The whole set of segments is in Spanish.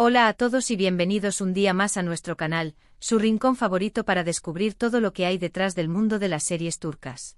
Hola a todos y bienvenidos un día más a nuestro canal, su rincón favorito para descubrir todo lo que hay detrás del mundo de las series turcas.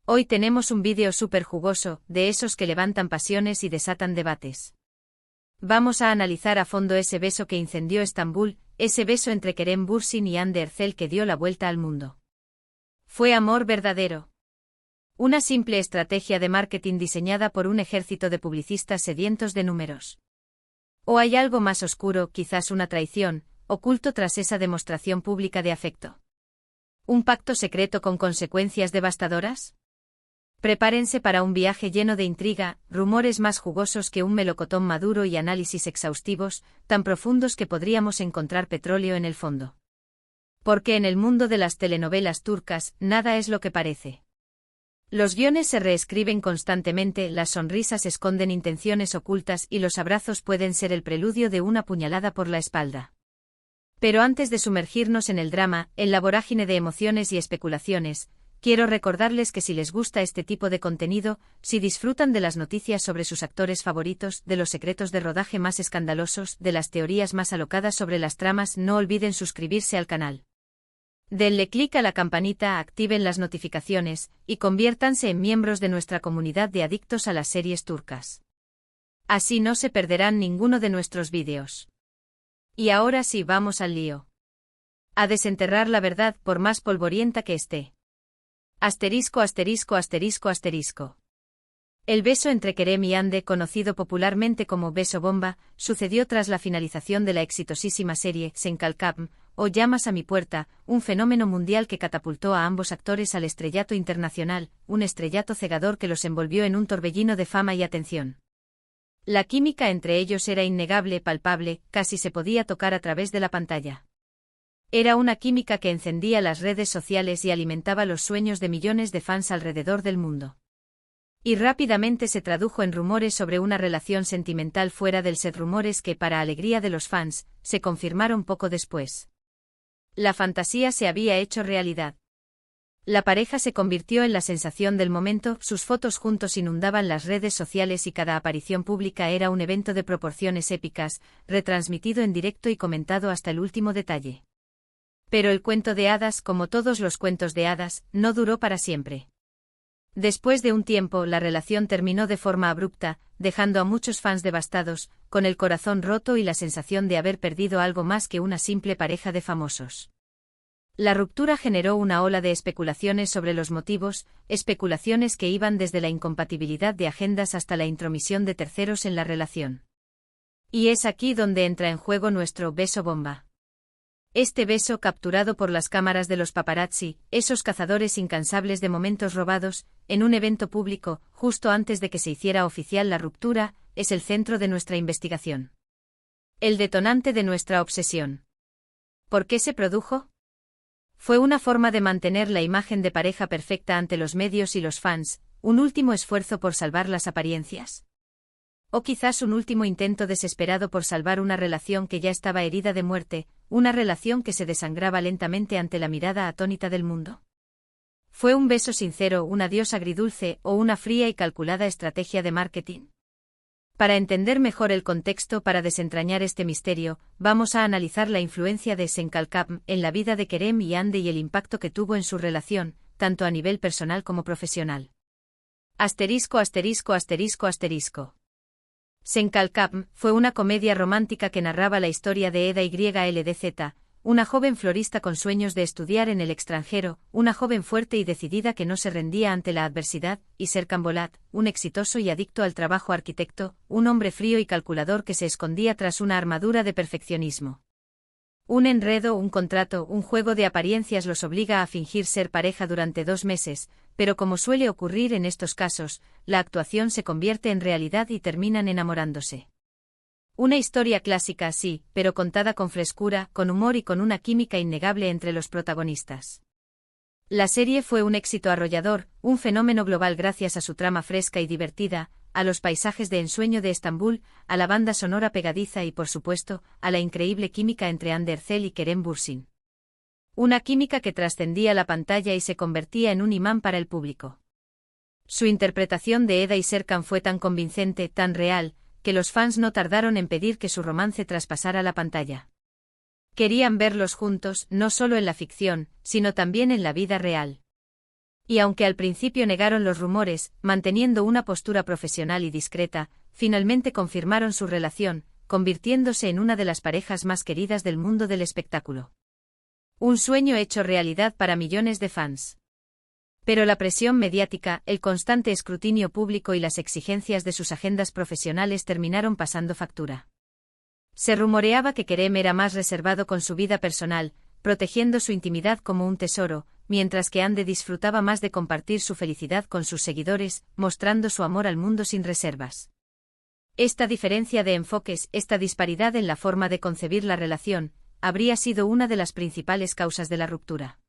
Hoy tenemos un vídeo súper jugoso, de esos que levantan pasiones y desatan debates. Vamos a analizar a fondo ese beso que incendió Estambul, ese beso entre Kerem Bürsin y Hande Erçel que dio la vuelta al mundo. ¿Fue amor verdadero? Una simple estrategia de marketing diseñada por un ejército de publicistas sedientos de números. ¿O hay algo más oscuro, quizás una traición, oculto tras esa demostración pública de afecto? ¿Un pacto secreto con consecuencias devastadoras? Prepárense para un viaje lleno de intriga, rumores más jugosos que un melocotón maduro y análisis exhaustivos, tan profundos que podríamos encontrar petróleo en el fondo. Porque en el mundo de las telenovelas turcas, nada es lo que parece. Los guiones se reescriben constantemente, las sonrisas esconden intenciones ocultas y los abrazos pueden ser el preludio de una puñalada por la espalda. Pero antes de sumergirnos en el drama, en la vorágine de emociones y especulaciones, quiero recordarles que si les gusta este tipo de contenido, si disfrutan de las noticias sobre sus actores favoritos, de los secretos de rodaje más escandalosos, de las teorías más alocadas sobre las tramas, no olviden suscribirse al canal. Denle clic a la campanita, activen las notificaciones, y conviértanse en miembros de nuestra comunidad de adictos a las series turcas. Así no se perderán ninguno de nuestros vídeos. Y ahora sí, vamos al lío. A desenterrar la verdad por más polvorienta que esté. Asterisco, asterisco, asterisco, asterisco. El beso entre Kerem y Hande, conocido popularmente como beso bomba, sucedió tras la finalización de la exitosísima serie Sen Kalkam, o Llamas a mi puerta, un fenómeno mundial que catapultó a ambos actores al estrellato internacional, un estrellato cegador que los envolvió en un torbellino de fama y atención. La química entre ellos era innegable, palpable, casi se podía tocar a través de la pantalla. Era una química que encendía las redes sociales y alimentaba los sueños de millones de fans alrededor del mundo. Y rápidamente se tradujo en rumores sobre una relación sentimental fuera del set, rumores que, para alegría de los fans, se confirmaron poco después. La fantasía se había hecho realidad. La pareja se convirtió en la sensación del momento, sus fotos juntos inundaban las redes sociales y cada aparición pública era un evento de proporciones épicas, retransmitido en directo y comentado hasta el último detalle. Pero el cuento de hadas, como todos los cuentos de hadas, no duró para siempre. Después de un tiempo, la relación terminó de forma abrupta, dejando a muchos fans devastados, con el corazón roto y la sensación de haber perdido algo más que una simple pareja de famosos. La ruptura generó una ola de especulaciones sobre los motivos, especulaciones que iban desde la incompatibilidad de agendas hasta la intromisión de terceros en la relación. Y es aquí donde entra en juego nuestro beso bomba. Este beso, capturado por las cámaras de los paparazzi, esos cazadores incansables de momentos robados, en un evento público, justo antes de que se hiciera oficial la ruptura, es el centro de nuestra investigación. El detonante de nuestra obsesión. ¿Por qué se produjo? ¿Fue una forma de mantener la imagen de pareja perfecta ante los medios y los fans, un último esfuerzo por salvar las apariencias? ¿O quizás un último intento desesperado por salvar una relación que ya estaba herida de muerte, una relación que se desangraba lentamente ante la mirada atónita del mundo? ¿Fue un beso sincero, un adiós agridulce o una fría y calculada estrategia de marketing? Para entender mejor el contexto, para desentrañar este misterio, vamos a analizar la influencia de Sen Kalkam en la vida de Kerem y Hande y el impacto que tuvo en su relación, tanto a nivel personal como profesional. Asterisco, asterisco, asterisco, asterisco. Sen Kalkam fue una comedia romántica que narraba la historia de Eda YLDZ, una joven florista con sueños de estudiar en el extranjero, una joven fuerte y decidida que no se rendía ante la adversidad, y Serkan Bolat, un exitoso y adicto al trabajo arquitecto, un hombre frío y calculador que se escondía tras una armadura de perfeccionismo. Un enredo, un contrato, un juego de apariencias los obliga a fingir ser pareja durante 2 meses, pero como suele ocurrir en estos casos, la actuación se convierte en realidad y terminan enamorándose. Una historia clásica, sí, pero contada con frescura, con humor y con una química innegable entre los protagonistas. La serie fue un éxito arrollador, un fenómeno global gracias a su trama fresca y divertida, a los paisajes de ensueño de Estambul, a la banda sonora pegadiza y, por supuesto, a la increíble química entre Hande Erçel y Kerem Bürsin. Una química que trascendía la pantalla y se convertía en un imán para el público. Su interpretación de Eda y Serkan fue tan convincente, tan real, que los fans no tardaron en pedir que su romance traspasara la pantalla. Querían verlos juntos, no solo en la ficción, sino también en la vida real. Y aunque al principio negaron los rumores, manteniendo una postura profesional y discreta, finalmente confirmaron su relación, convirtiéndose en una de las parejas más queridas del mundo del espectáculo. Un sueño hecho realidad para millones de fans. Pero la presión mediática, el constante escrutinio público y las exigencias de sus agendas profesionales terminaron pasando factura. Se rumoreaba que Kerem era más reservado con su vida personal, protegiendo su intimidad como un tesoro, mientras que Hande disfrutaba más de compartir su felicidad con sus seguidores, mostrando su amor al mundo sin reservas. Esta diferencia de enfoques, esta disparidad en la forma de concebir la relación, habría sido una de las principales causas de la ruptura.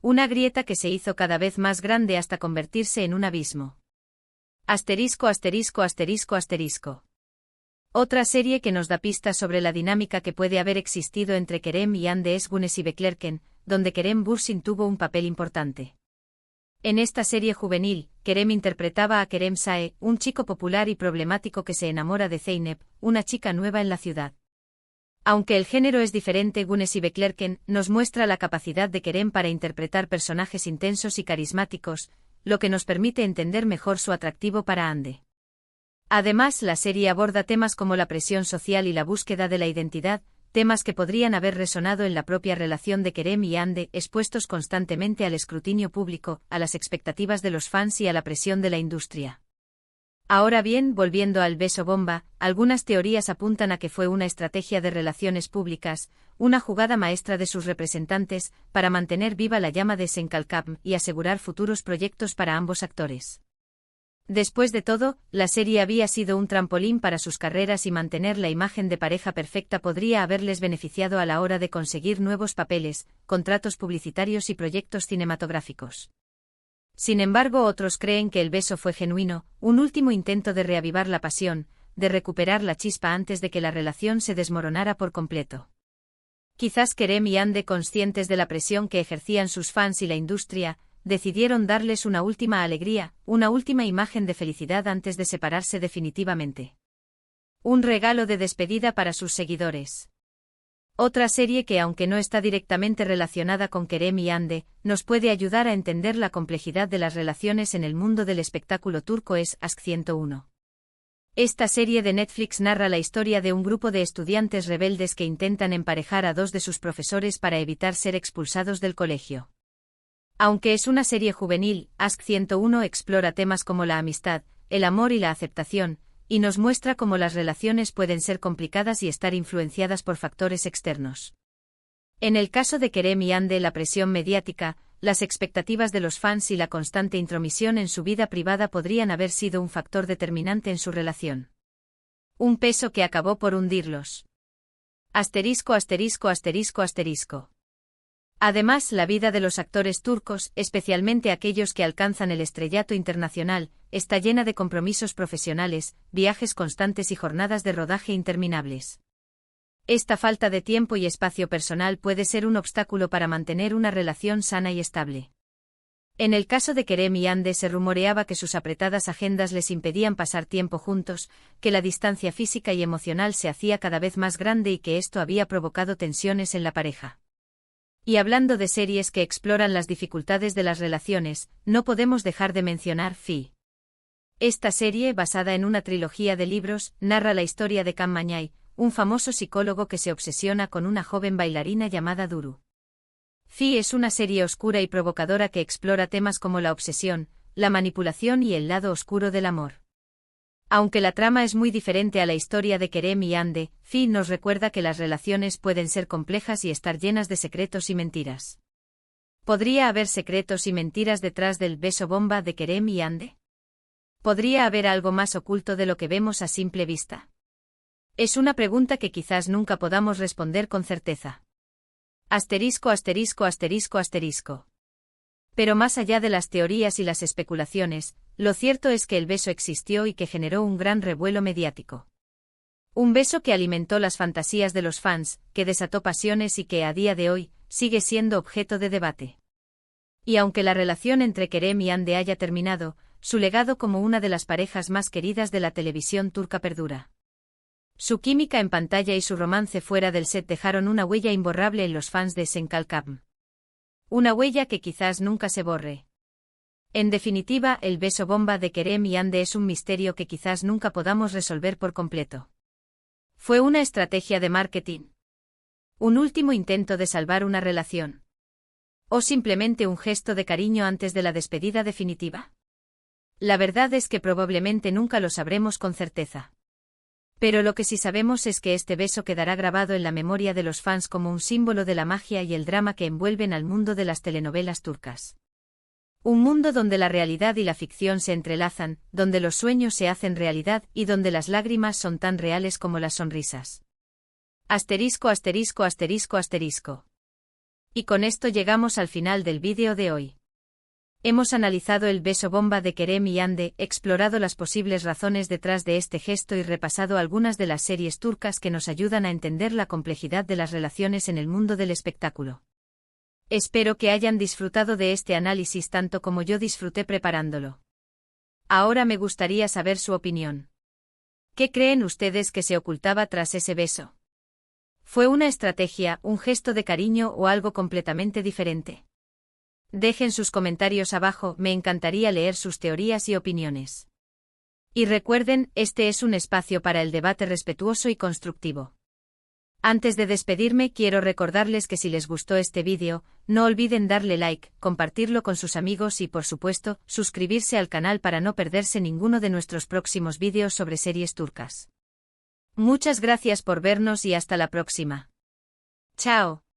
Una grieta que se hizo cada vez más grande hasta convertirse en un abismo. Asterisco, asterisco, asterisco, asterisco. Otra serie que nos da pistas sobre la dinámica que puede haber existido entre Kerem y Hande es Gunes y Beklerken, donde Kerem Bürsin tuvo un papel importante. En esta serie juvenil, Kerem interpretaba a Kerem Sae, un chico popular y problemático que se enamora de Zeynep, una chica nueva en la ciudad. Aunque el género es diferente, Gunes y Beklerken nos muestra la capacidad de Kerem para interpretar personajes intensos y carismáticos, lo que nos permite entender mejor su atractivo para Hande. Además, la serie aborda temas como la presión social y la búsqueda de la identidad, temas que podrían haber resonado en la propia relación de Kerem y Hande, expuestos constantemente al escrutinio público, a las expectativas de los fans y a la presión de la industria. Ahora bien, volviendo al beso bomba, algunas teorías apuntan a que fue una estrategia de relaciones públicas, una jugada maestra de sus representantes, para mantener viva la llama de Senkalkam y asegurar futuros proyectos para ambos actores. Después de todo, la serie había sido un trampolín para sus carreras y mantener la imagen de pareja perfecta podría haberles beneficiado a la hora de conseguir nuevos papeles, contratos publicitarios y proyectos cinematográficos. Sin embargo, otros creen que el beso fue genuino, un último intento de reavivar la pasión, de recuperar la chispa antes de que la relación se desmoronara por completo. Quizás Kerem y Hande, conscientes de la presión que ejercían sus fans y la industria, decidieron darles una última alegría, una última imagen de felicidad antes de separarse definitivamente. Un regalo de despedida para sus seguidores. Otra serie que, aunque no está directamente relacionada con Kerem y Hande, nos puede ayudar a entender la complejidad de las relaciones en el mundo del espectáculo turco es Aşk 101. Esta serie de Netflix narra la historia de un grupo de estudiantes rebeldes que intentan emparejar a dos de sus profesores para evitar ser expulsados del colegio. Aunque es una serie juvenil, Aşk 101 explora temas como la amistad, el amor y la aceptación, y nos muestra cómo las relaciones pueden ser complicadas y estar influenciadas por factores externos. En el caso de Kerem y Hande, la presión mediática, las expectativas de los fans y la constante intromisión en su vida privada podrían haber sido un factor determinante en su relación. Un peso que acabó por hundirlos. Asterisco, asterisco, asterisco, asterisco. Además, la vida de los actores turcos, especialmente aquellos que alcanzan el estrellato internacional, está llena de compromisos profesionales, viajes constantes y jornadas de rodaje interminables. Esta falta de tiempo y espacio personal puede ser un obstáculo para mantener una relación sana y estable. En el caso de Kerem y Hande se rumoreaba que sus apretadas agendas les impedían pasar tiempo juntos, que la distancia física y emocional se hacía cada vez más grande y que esto había provocado tensiones en la pareja. Y hablando de series que exploran las dificultades de las relaciones, no podemos dejar de mencionar Fi. Esta serie, basada en una trilogía de libros, narra la historia de Can Mañay, un famoso psicólogo que se obsesiona con una joven bailarina llamada Duru. Fi es una serie oscura y provocadora que explora temas como la obsesión, la manipulación y el lado oscuro del amor. Aunque la trama es muy diferente a la historia de Kerem y Hande, Fi nos recuerda que las relaciones pueden ser complejas y estar llenas de secretos y mentiras. ¿Podría haber secretos y mentiras detrás del beso bomba de Kerem y Hande? ¿Podría haber algo más oculto de lo que vemos a simple vista? Es una pregunta que quizás nunca podamos responder con certeza. Asterisco, asterisco, asterisco, asterisco. Pero más allá de las teorías y las especulaciones, lo cierto es que el beso existió y que generó un gran revuelo mediático. Un beso que alimentó las fantasías de los fans, que desató pasiones y que, a día de hoy, sigue siendo objeto de debate. Y aunque la relación entre Kerem y Hande haya terminado, su legado como una de las parejas más queridas de la televisión turca perdura. Su química en pantalla y su romance fuera del set dejaron una huella imborrable en los fans de Senkalkam. Una huella que quizás nunca se borre. En definitiva, el beso bomba de Kerem y Hande es un misterio que quizás nunca podamos resolver por completo. ¿Fue una estrategia de marketing? ¿Un último intento de salvar una relación? ¿O simplemente un gesto de cariño antes de la despedida definitiva? La verdad es que probablemente nunca lo sabremos con certeza. Pero lo que sí sabemos es que este beso quedará grabado en la memoria de los fans como un símbolo de la magia y el drama que envuelven al mundo de las telenovelas turcas. Un mundo donde la realidad y la ficción se entrelazan, donde los sueños se hacen realidad y donde las lágrimas son tan reales como las sonrisas. Asterisco, asterisco, asterisco, asterisco. Y con esto llegamos al final del vídeo de hoy. Hemos analizado el beso bomba de Kerem y Hande, explorado las posibles razones detrás de este gesto y repasado algunas de las series turcas que nos ayudan a entender la complejidad de las relaciones en el mundo del espectáculo. Espero que hayan disfrutado de este análisis tanto como yo disfruté preparándolo. Ahora me gustaría saber su opinión. ¿Qué creen ustedes que se ocultaba tras ese beso? ¿Fue una estrategia, un gesto de cariño o algo completamente diferente? Dejen sus comentarios abajo, me encantaría leer sus teorías y opiniones. Y recuerden, este es un espacio para el debate respetuoso y constructivo. Antes de despedirme, quiero recordarles que si les gustó este vídeo, no olviden darle like, compartirlo con sus amigos y, por supuesto, suscribirse al canal para no perderse ninguno de nuestros próximos vídeos sobre series turcas. Muchas gracias por vernos y hasta la próxima. Chao.